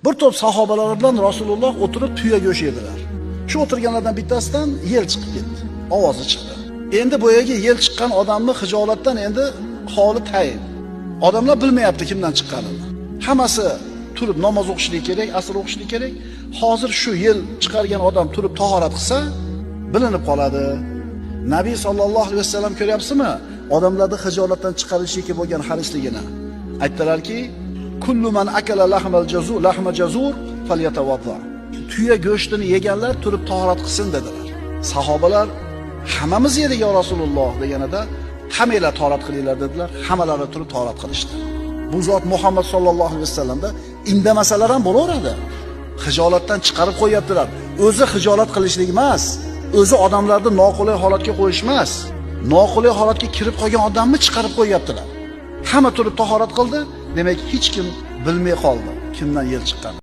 Bir to'p sahobalar bilan Rasululloh o'tirib tuya go'sht yedilar. Shu o'tirganlardan bittasidan yel chiqib ketdi. Ovozi chiqdi. Endi boyaga yel chiqqan odamni hijolatdan endi holi tayin. Odamlar bilmayapti kimdan chiqqanini. Hammasi turib namoz o'qishlik kerak, asr o'qishlik kerak. Hozir shu yel chiqargan odam turib tahorat qilsa, bilinib qoladi. Nabiy sallallohu alayhi vasallam ko'ryapsizmi? Odamlarni hijolatdan chiqarishga bo'lgan harisligini. Aytdilarki, kullu man akala lahma jazur falyatawadda. Tuya go'shtini yeganlar turib tahorat qilsin dedilar. Sahobalar hammamiz yedik ya Rasululloh deganida, hammanglar tahorat qilinglar dedilar. Hammalari turib tahorat qilishdi. Bu zot Muhammad sallallohu alayhi vasallamda indamasalar ham bo'laveradi. Hijolatdan chiqarib qo'yaptilar. O'zi hijolat qilishlik emas, o'zi odamlarni noqulay holatga qo'yish emas. Noqulay holatga kirib qolgan odamni chiqarib qo'yaptilar. Hamma turib tahorat qildi, demak hech kim bilmay qoldi kimdan yel chiqqan.